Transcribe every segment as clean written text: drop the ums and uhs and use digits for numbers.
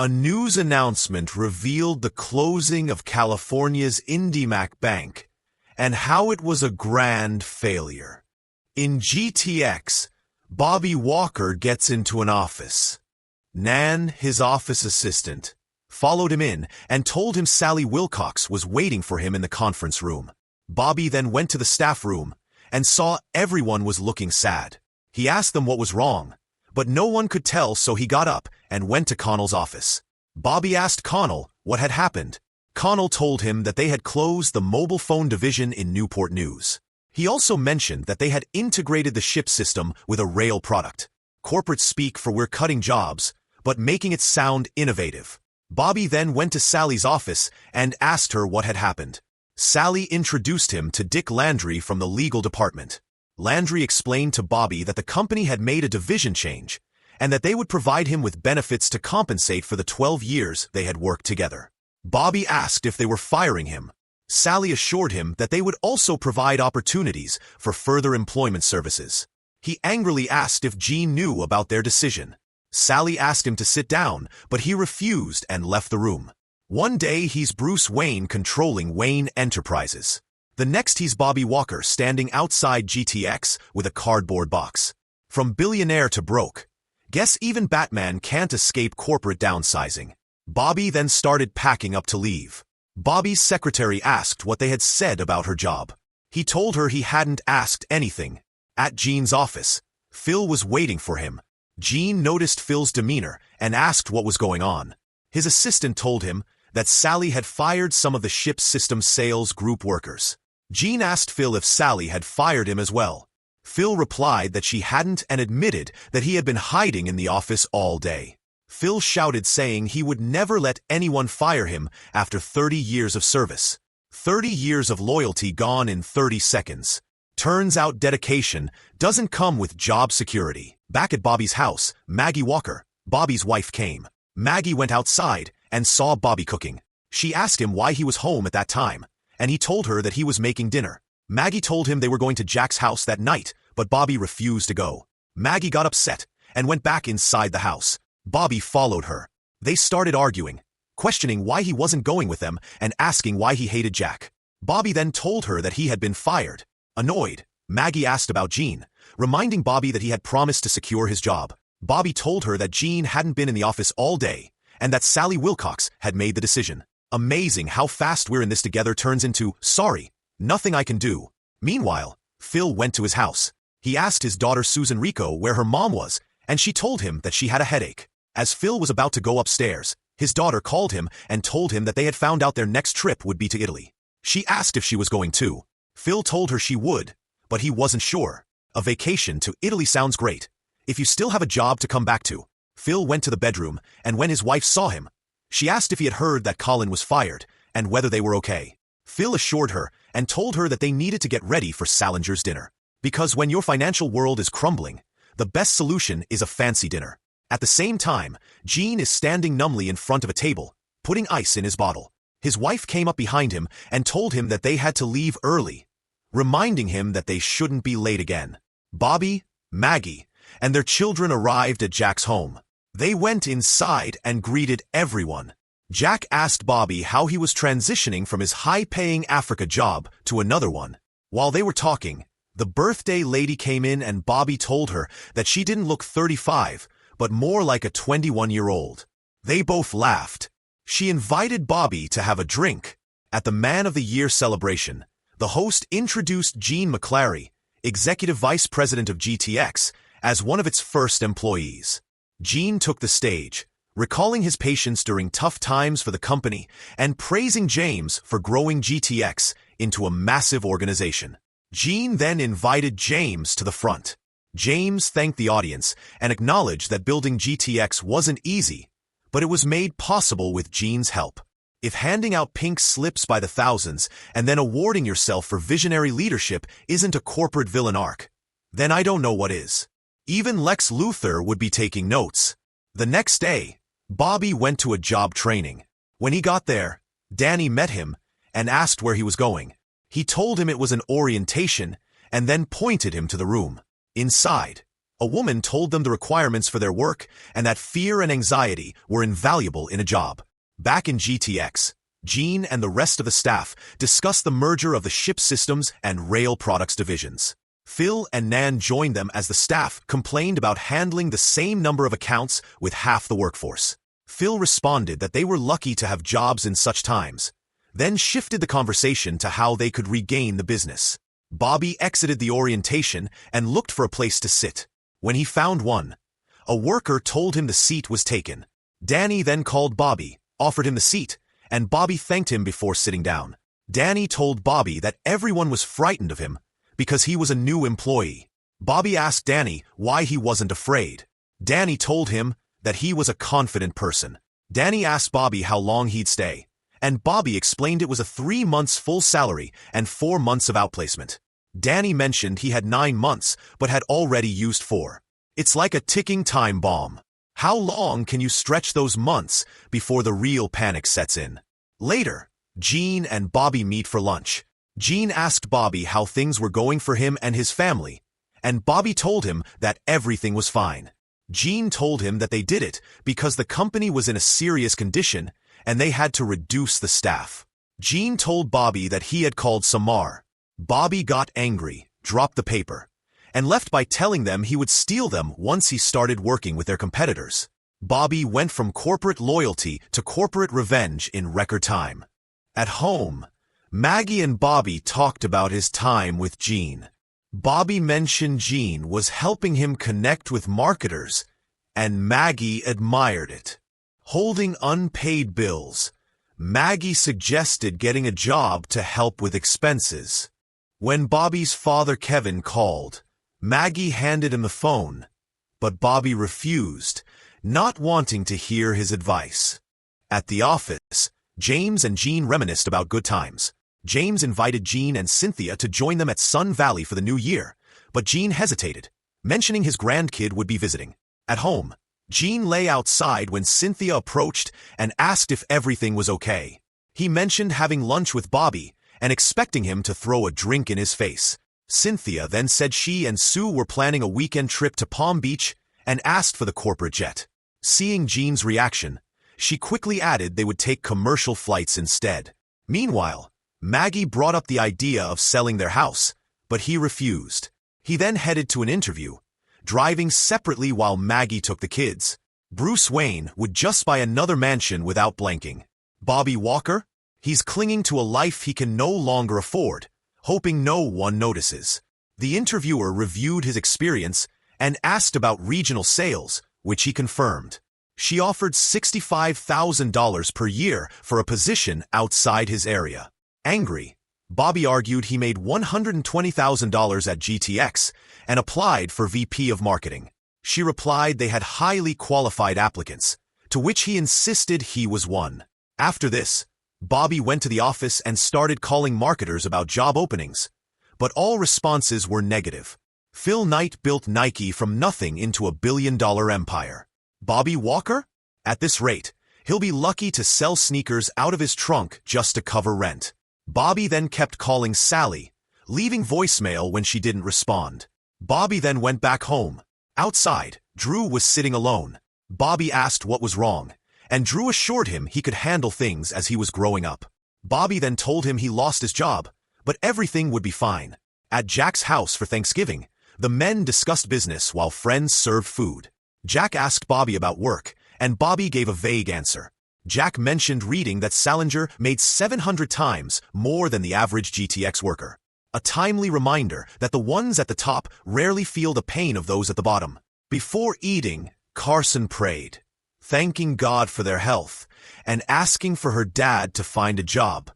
A news announcement revealed the closing of California's IndyMac Bank and how it was a grand failure. In GTX, Bobby Walker gets into an office. Nan, his office assistant, followed him in and told him Sally Wilcox was waiting for him in the conference room. Bobby then went to the staff room and saw everyone was looking sad. He asked them what was wrong, but no one could tell, so he got up and went to Connell's office. Bobby asked Connell what had happened. Connell told him that they had closed the mobile phone division in Newport News. He also mentioned that they had integrated the ship system with a rail product. Corporate speak for "we're cutting jobs," but making it sound innovative. Bobby then went to Sally's office and asked her what had happened. Sally introduced him to Dick Landry from the legal department. Landry explained to Bobby that the company had made a division change and that they would provide him with benefits to compensate for the 12 years they had worked together. Bobby asked if they were firing him. Sally assured him that they would also provide opportunities for further employment services. He angrily asked if Gene knew about their decision. Sally asked him to sit down, but he refused and left the room. One day he's Bruce Wayne controlling Wayne Enterprises. The next he's Bobby Walker standing outside GTX with a cardboard box. From billionaire to broke. Guess even Batman can't escape corporate downsizing. Bobby then started packing up to leave. Bobby's secretary asked what they had said about her job. He told her he hadn't asked anything. At Gene's office, Phil was waiting for him. Gene noticed Phil's demeanor and asked what was going on. His assistant told him that Sally had fired some of the ship's system sales group workers. Gene asked Phil if Sally had fired him as well. Phil replied that she hadn't and admitted that he had been hiding in the office all day. Phil shouted, saying he would never let anyone fire him after 30 years of service. 30 years of loyalty gone in 30 seconds. Turns out dedication doesn't come with job security. Back at Bobby's house, Maggie Walker, Bobby's wife, came. Maggie went outside and saw Bobby cooking. She asked him why he was home at that time, and he told her that he was making dinner. Maggie told him they were going to Jack's house that night, but Bobby refused to go. Maggie got upset and went back inside the house. Bobby followed her. They started arguing, questioning why he wasn't going with them and asking why he hated Jack. Bobby then told her that he had been fired. Annoyed, Maggie asked about Gene, reminding Bobby that he had promised to secure his job. Bobby told her that Gene hadn't been in the office all day and that Sally Wilcox had made the decision. Amazing how fast "we're in this together" turns into "sorry, nothing I can do." Meanwhile, Phil went to his house. He asked his daughter Susan Rico where her mom was, and she told him that she had a headache. As Phil was about to go upstairs, his daughter called him and told him that they had found out their next trip would be to Italy. She asked if she was going too. Phil told her she would, but he wasn't sure. A vacation to Italy sounds great. If you still have a job to come back to. Phil went to the bedroom, and when his wife saw him, she asked if he had heard that Colin was fired and whether they were okay. Phil assured her and told her that they needed to get ready for Salinger's dinner. Because when your financial world is crumbling, the best solution is a fancy dinner. At the same time, Gene is standing numbly in front of a table, putting ice in his bottle. His wife came up behind him and told him that they had to leave early, reminding him that they shouldn't be late again. Bobby, Maggie, and their children arrived at Jack's home. They went inside and greeted everyone. Jack asked Bobby how he was transitioning from his high-paying Africa job to another one. While they were talking, the birthday lady came in and Bobby told her that she didn't look 35, but more like a 21-year-old. They both laughed. She invited Bobby to have a drink. At the Man of the Year celebration, the host introduced Gene McClary, Executive Vice President of GTX, as one of its first employees. Gene took the stage, recalling his patience during tough times for the company and praising James for growing GTX into a massive organization. Gene then invited James to the front. James thanked the audience and acknowledged that building GTX wasn't easy, but it was made possible with Gene's help. If handing out pink slips by the thousands and then awarding yourself for visionary leadership isn't a corporate villain arc, then I don't know what is. Even Lex Luthor would be taking notes. The next day, Bobby went to a job training. When he got there, Danny met him and asked where he was going. He told him it was an orientation and then pointed him to the room. Inside, A woman told them the requirements for their work and that fear and anxiety were invaluable in a job. Back in GTX, Gene and the rest of the staff discussed the merger of the ship systems and rail products divisions. Phil and Nan joined them as the staff complained about handling the same number of accounts with half the workforce. Phil responded that they were lucky to have jobs in such times, then shifted the conversation to how they could regain the business. Bobby exited the orientation and looked for a place to sit. When he found one, a worker told him the seat was taken. Danny then called Bobby, offered him the seat, and Bobby thanked him before sitting down. Danny told Bobby that everyone was frightened of him because he was a new employee. Bobby asked Danny why he wasn't afraid. Danny told him that he was a confident person. Danny asked Bobby how long he'd stay, and Bobby explained it was a 3 months full salary and 4 months of outplacement. Danny mentioned he had 9 months but had already used 4. It's like a ticking time bomb. How long can you stretch those months before the real panic sets in? Later, Gene and Bobby meet for lunch. Gene asked Bobby how things were going for him and his family, and Bobby told him that everything was fine. Gene told him that they did it because the company was in a serious condition and they had to reduce the staff. Gene told Bobby that he had called Samar. Bobby got angry, dropped the paper, and left by telling them he would steal them once he started working with their competitors. Bobby went from corporate loyalty to corporate revenge in record time. At home, Maggie and Bobby talked about his time with Gene. Bobby mentioned Gene was helping him connect with marketers, and Maggie admired it. Holding unpaid bills, Maggie suggested getting a job to help with expenses. When Bobby's father Kevin called, Maggie handed him the phone, but Bobby refused, not wanting to hear his advice. At the office, James and Gene reminisced about good times. James invited Gene and Cynthia to join them at Sun Valley for the new year, but Gene hesitated, mentioning his grandkid would be visiting. At home, Gene lay outside when Cynthia approached and asked if everything was okay. He mentioned having lunch with Bobby and expecting him to throw a drink in his face. Cynthia then said she and Sue were planning a weekend trip to Palm Beach and asked for the corporate jet. Seeing Gene's reaction, she quickly added they would take commercial flights instead. Meanwhile, Maggie brought up the idea of selling their house, but he refused. He then headed to an interview, driving separately while Maggie took the kids. Bruce Wayne would just buy another mansion without blinking. Bobby Walker? He's clinging to a life he can no longer afford, hoping no one notices. The interviewer reviewed his experience and asked about regional sales, which he confirmed. She offered $65,000 per year for a position outside his area. Angry, Bobby argued he made $120,000 at GTX and applied for VP of Marketing. She replied they had highly qualified applicants, to which he insisted he was one. After this, Bobby went to the office and started calling marketers about job openings, but all responses were negative. Phil Knight built Nike from nothing into a billion-dollar empire. Bobby Walker? At this rate, he'll be lucky to sell sneakers out of his trunk just to cover rent. Bobby then kept calling Sally, leaving voicemail when she didn't respond. Bobby then went back home. Outside, Drew was sitting alone. Bobby asked what was wrong, and Drew assured him he could handle things as he was growing up. Bobby then told him he lost his job, but everything would be fine. At Jack's house for Thanksgiving, the men discussed business while friends served food. Jack asked Bobby about work, and Bobby gave a vague answer. Jack mentioned reading that Salinger made 700 times more than the average GTX worker. A timely reminder that the ones at the top rarely feel the pain of those at the bottom. Before eating, Carson prayed, thanking God for their health and asking for her dad to find a job,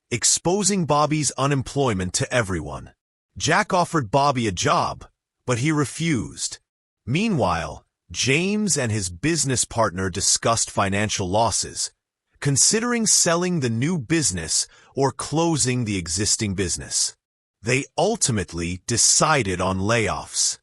exposing Bobby's unemployment to everyone. Jack offered Bobby a job, but he refused. Meanwhile, James and his business partner discussed financial losses, considering selling the new business or closing the existing business. They ultimately decided on layoffs.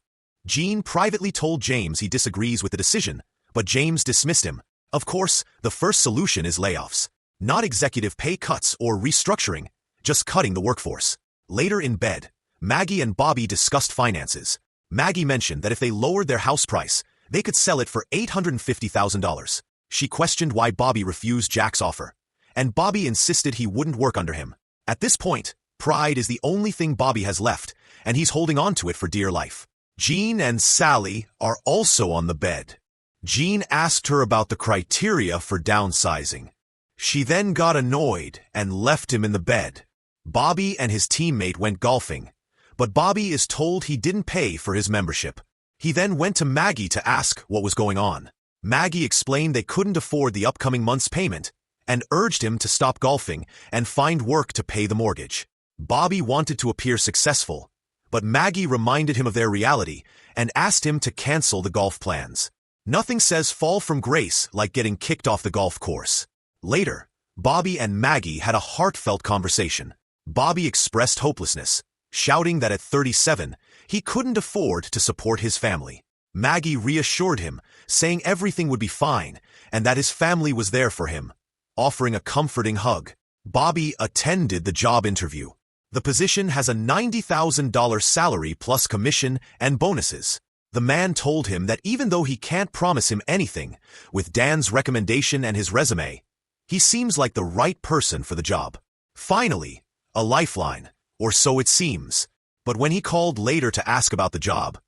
Gene privately told James he disagrees with the decision, but James dismissed him. Of course, the first solution is layoffs, not executive pay cuts or restructuring, just cutting the workforce. Later in bed, Maggie and Bobby discussed finances. Maggie mentioned that if they lowered their house price, they could sell it for $850,000. She questioned why Bobby refused Jack's offer, and Bobby insisted he wouldn't work under him. At this point, pride is the only thing Bobby has left, and he's holding on to it for dear life. Jean and Sally are also on the bed. Jean asked her about the criteria for downsizing. She then got annoyed and left him in the bed. Bobby and his teammate went golfing, but Bobby is told he didn't pay for his membership. He then went to Maggie to ask what was going on. Maggie explained they couldn't afford the upcoming month's payment and urged him to stop golfing and find work to pay the mortgage. Bobby wanted to appear successful, but Maggie reminded him of their reality and asked him to cancel the golf plans. Nothing says fall from grace like getting kicked off the golf course. Later, Bobby and Maggie had a heartfelt conversation. Bobby expressed hopelessness, shouting that at 37, he couldn't afford to support his family. Maggie reassured him, saying everything would be fine and that his family was there for him, offering a comforting hug. Bobby attended the job interview. The position has a $90,000 salary plus commission and bonuses. The man told him that even though he can't promise him anything, with Dan's recommendation and his resume, he seems like the right person for the job. Finally, a lifeline, or so it seems. But when he called later to ask about the job,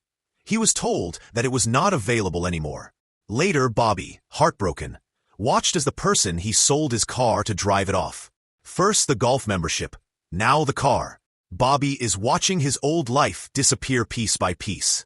he was told that it was not available anymore. Later, Bobby, heartbroken, watched as the person he sold his car to drive it off. First the golf membership, now the car. Bobby is watching his old life disappear piece by piece.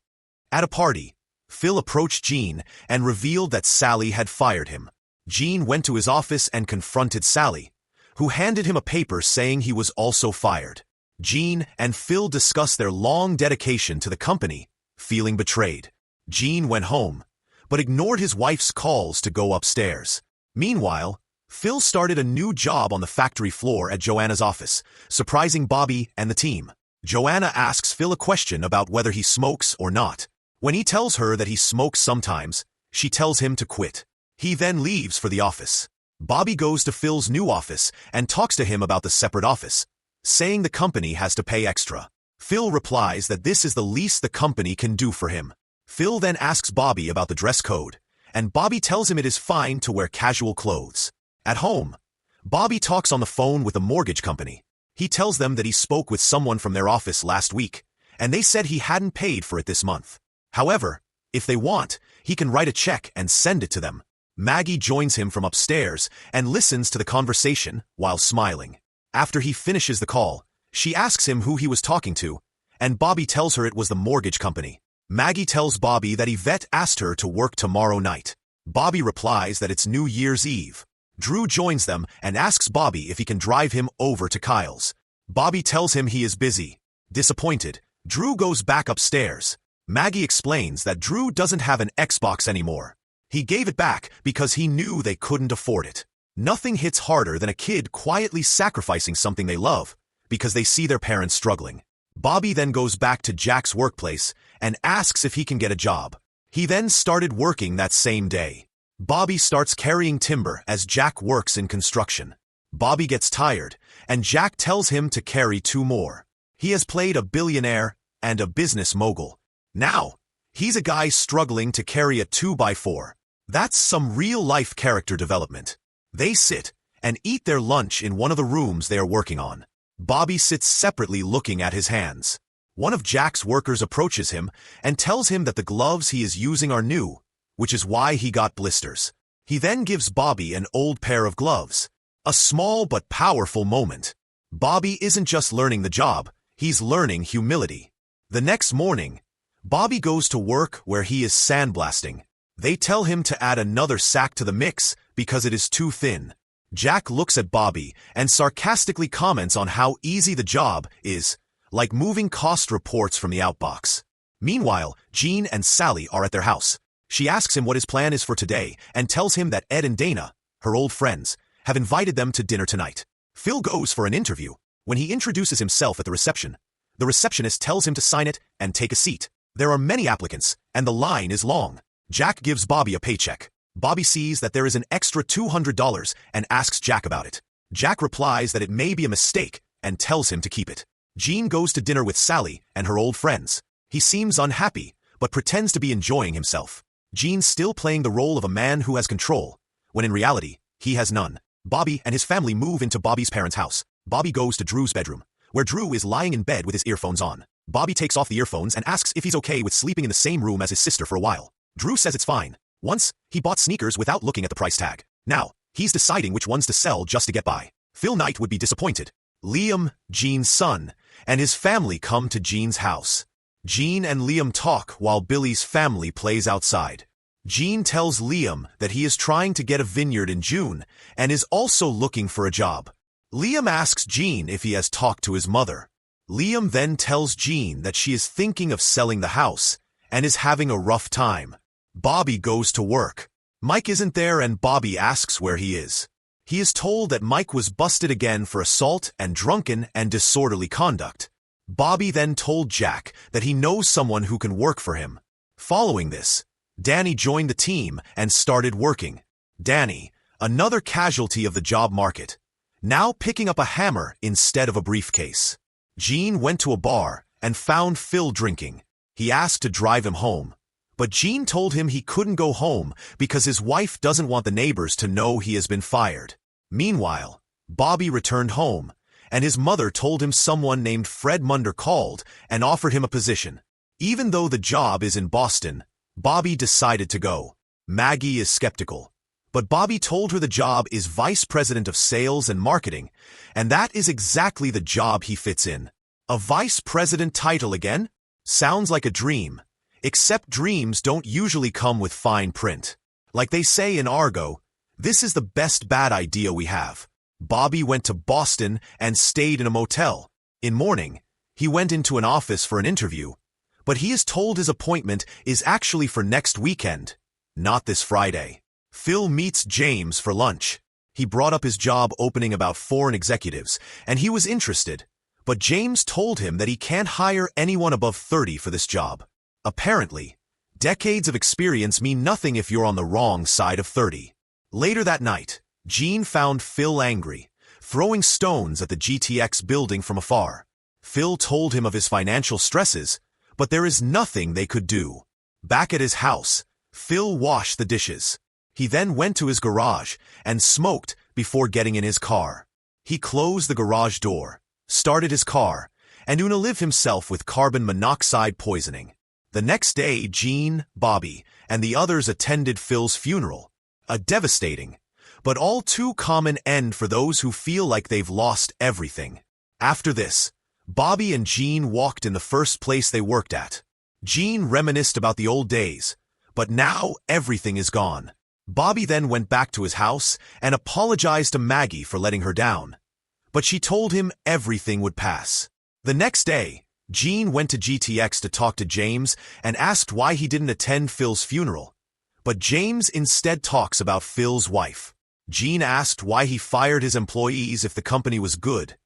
At a party, Phil approached Jean and revealed that Sally had fired him. Jean went to his office and confronted Sally, who handed him a paper saying he was also fired. Jean and Phil discussed their long dedication to the company, feeling betrayed. Jean went home, but ignored his wife's calls to go upstairs. Meanwhile, Phil started a new job on the factory floor at Joanna's office, surprising Bobby and the team. Joanna asks Phil a question about whether he smokes or not. When he tells her that he smokes sometimes, she tells him to quit. He then leaves for the office. Bobby goes to Phil's new office and talks to him about the separate office, saying the company has to pay extra. Phil replies that this is the least the company can do for him. Phil then asks Bobby about the dress code, and Bobby tells him it is fine to wear casual clothes. At home, Bobby talks on the phone with the mortgage company. He tells them that he spoke with someone from their office last week, and they said he hadn't paid for it this month. However, if they want, he can write a check and send it to them. Maggie joins him from upstairs and listens to the conversation while smiling. After he finishes the call, she asks him who he was talking to, and Bobby tells her it was the mortgage company. Maggie tells Bobby that Yvette asked her to work tomorrow night. Bobby replies that it's New Year's Eve. Drew joins them and asks Bobby if he can drive him over to Kyle's. Bobby tells him he is busy. Disappointed, Drew goes back upstairs. Maggie explains that Drew doesn't have an Xbox anymore. He gave it back because he knew they couldn't afford it. Nothing hits harder than a kid quietly sacrificing something they love because they see their parents struggling. Bobby then goes back to Jack's workplace and asks if he can get a job. He then started working that same day. Bobby starts carrying timber as Jack works in construction. Bobby gets tired, and Jack tells him to carry 2 more. He has played a billionaire and a business mogul. Now, he's a guy struggling to carry a 2x4. That's some real-life character development. They sit and eat their lunch in one of the rooms they are working on. Bobby sits separately looking at his hands. One of Jack's workers approaches him and tells him that the gloves he is using are new, which is why he got blisters. He then gives Bobby an old pair of gloves. A small but powerful moment. Bobby isn't just learning the job, he's learning humility. The next morning, Bobby goes to work where he is sandblasting. They tell him to add another sack to the mix because it is too thin. Jack looks at Bobby and sarcastically comments on how easy the job is, like moving cost reports from the outbox. Meanwhile, Jean and Sally are at their house. She asks him what his plan is for today and tells him that Ed and Dana, her old friends, have invited them to dinner tonight. Phil goes for an interview. When he introduces himself at the receptionist tells him to sign it and take a seat. There are many applicants, and the line is long. Jack gives Bobby a paycheck. Bobby sees that there is an extra $200 and asks Jack about it. Jack replies that it may be a mistake and tells him to keep it. Jean goes to dinner with Sally and her old friends. He seems unhappy, but pretends to be enjoying himself. Gene's still playing the role of a man who has control, when in reality, he has none. Bobby and his family move into Bobby's parents' house. Bobby goes to Drew's bedroom, where Drew is lying in bed with his earphones on. Bobby takes off the earphones and asks if he's okay with sleeping in the same room as his sister for a while. Drew says it's fine. Once, he bought sneakers without looking at the price tag. Now, he's deciding which ones to sell just to get by. Phil Knight would be disappointed. Liam, Gene's son, and his family come to Gene's house. Gene and Liam talk while Billy's family plays outside. Gene tells Liam that he is trying to get a vineyard in June and is also looking for a job. Liam asks Gene if he has talked to his mother. Liam then tells Gene that she is thinking of selling the house and is having a rough time. Bobby goes to work. Mike isn't there and Bobby asks where he is. He is told that Mike was busted again for assault and drunken and disorderly conduct. Bobby then told Jack that he knows someone who can work for him. Following this, Danny joined the team and started working. Danny, another casualty of the job market, now picking up a hammer instead of a briefcase. Gene went to a bar and found Phil drinking. He asked to drive him home, but Gene told him he couldn't go home because his wife doesn't want the neighbors to know he has been fired. Meanwhile, Bobby returned home, and his mother told him someone named Fred Munder called and offered him a position. Even though the job is in Boston, Bobby decided to go. Maggie is skeptical, but Bobby told her the job is Vice President of Sales and Marketing, and that is exactly the job he fits in. A Vice President title again? Sounds like a dream, except dreams don't usually come with fine print. Like they say in Argo, this is the best bad idea we have. Bobby went to Boston and stayed in a motel. In morning, he went into an office for an interview, but he is told his appointment is actually for next weekend, not this Friday. Phil meets James for lunch. He brought up his job opening about foreign executives, and he was interested, but James told him that he can't hire anyone above 30 for this job. Apparently, decades of experience mean nothing if you're on the wrong side of 30. Later that night, Gene found Phil angry, throwing stones at the GTX building from afar. Phil told him of his financial stresses, but there is nothing they could do. Back at his house, Phil washed the dishes. He then went to his garage and smoked before getting in his car. He closed the garage door, started his car, and unalived himself with carbon monoxide poisoning. The next day, Gene, Bobby, and the others attended Phil's funeral. A devastating, but all too common end for those who feel like they've lost everything. After this, Bobby and Gene walked in the first place they worked at. Gene reminisced about the old days, but now everything is gone. Bobby then went back to his house and apologized to Maggie for letting her down, but she told him everything would pass. The next day, Gene went to GTX to talk to James and asked why he didn't attend Phil's funeral, but James instead talks about Phil's wife. Gene asked why he fired his employees if the company was good,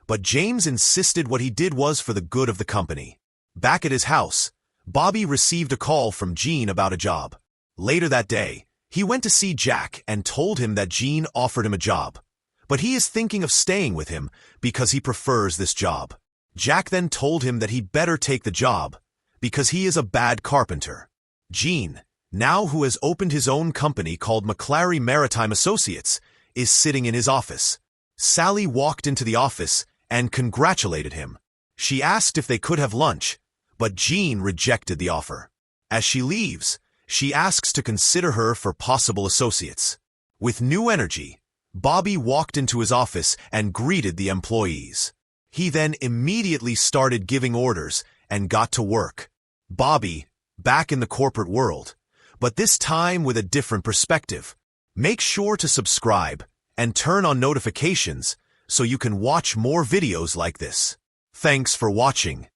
but James insisted what he did was for the good of the company. Back at his house, Bobby received a call from Gene about a job. Later that day, he went to see Jack and told him that Gene offered him a job, but he is thinking of staying with him because he prefers this job. Jack then told him that he better take the job because he is a bad carpenter. Gene, now who has opened his own company called McClary Maritime Associates, is sitting in his office. Sally walked into the office and congratulated him. She asked if they could have lunch, but Gene rejected the offer. As she leaves, she asks to consider her for possible associates. With new energy, Bobby walked into his office and greeted the employees. He then immediately started giving orders and got to work. Bobby, back in the corporate world, but this time with a different perspective. Make sure to subscribe and turn on notifications so you can watch more videos like this. Thanks for watching.